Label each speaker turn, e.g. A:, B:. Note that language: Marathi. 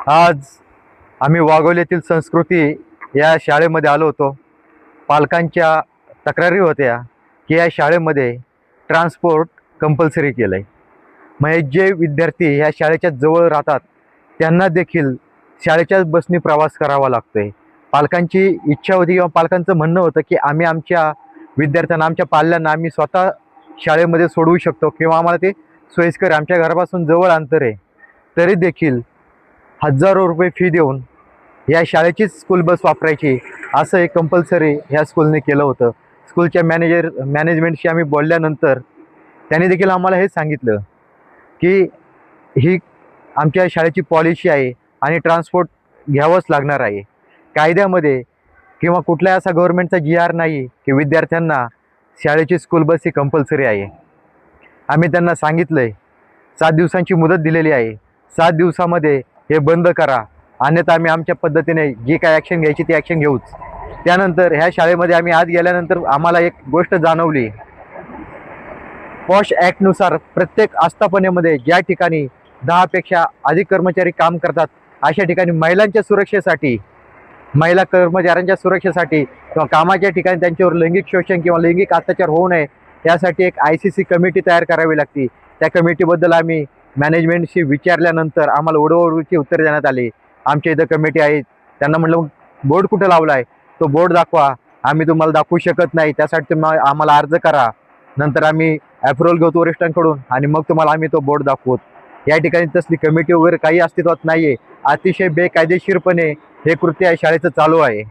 A: आज आम्ही वाघोलीतील संस्कृती या शाळेमध्ये आलो होतो। पालकांच्या तक्रारी होत्या की या शाळेमध्ये ट्रान्सपोर्ट कंपल्सरी केलं आहे। म्हणजे जे विद्यार्थी ह्या शाळेच्या जवळ राहतात त्यांना देखील शाळेच्याच बसने प्रवास करावा लागतो आहे। पालकांची इच्छा होती किंवा पालकांचं म्हणणं होतं की आम्ही आमच्या विद्यार्थ्यांना, आमच्या पाल्यांना आम्ही स्वतः शाळेमध्ये सोडवू शकतो किंवा आम्हाला ते सोयीस्कर, आमच्या घरापासून जवळ अंतर आहे, तरी देखील हजारो रुपये फी देऊन या शाळेचीच स्कूल बस वापरायची असं एक कंपल्सरी ह्या स्कूलने केलं होतं। स्कूलच्या मॅनेजमेंटशी आम्ही बोलल्यानंतर त्यांनी देखील आम्हाला हे सांगितलं की ही आमच्या शाळेची पॉलिसी आहे आणि ट्रान्सपोर्ट घ्यावंच लागणार आहे। कायद्यामध्ये किंवा कुठलाही असा गव्हर्नमेंटचा GR नाही की विद्यार्थ्यांना शाळेची स्कूल बस ही कंपल्सरी आहे। आम्ही त्यांना सांगितलं आहे, 7 दिवसांची मुदत दिलेली आहे, 7 दिवसामध्ये हे बंद करा, अन्यथा आम्ही आमच्या पद्धतीने जी काय ॲक्शन घ्यायची ती ॲक्शन घेऊच। त्यानंतर ह्या शाळेमध्ये आम्ही आज गेल्यानंतर आम्हाला एक गोष्ट जाणवली। पॉश ॲक्टनुसार प्रत्येक आस्थापनेमध्ये ज्या ठिकाणी 10 पेक्षा अधिक कर्मचारी काम करतात अशा ठिकाणी महिलांच्या सुरक्षेसाठी, महिला कर्मचाऱ्यांच्या सुरक्षेसाठी किंवा कामाच्या ठिकाणी त्यांच्यावर लैंगिक शोषण किंवा लैंगिक अत्याचार होऊ नये यासाठी एक ICC कमिटी तयार करावी लागते। त्या कमिटीबद्दल आम्ही मॅनेजमेंटशी विचारल्यानंतर आम्हाला ओढवडीची उत्तर देण्यात आली। आमच्या इथं कमिटी आहे, त्यांना म्हटलं बोर्ड कुठं लावला आहे, तो बोर्ड दाखवा। आम्ही तुम्हाला दाखवू शकत नाही, त्यासाठी तुम्ही आम्हाला अर्ज करा, नंतर आम्ही अप्रूव्हल घेतो वरिष्ठांकडून आणि मग तुम्हाला आम्ही तो बोर्ड दाखवू। या ठिकाणी तसली कमिटी वगैरे काही अस्तित्वात नाही आहे। अतिशय बेकायदेशीरपणे हे कृत्य शाळेचं चालू आहे।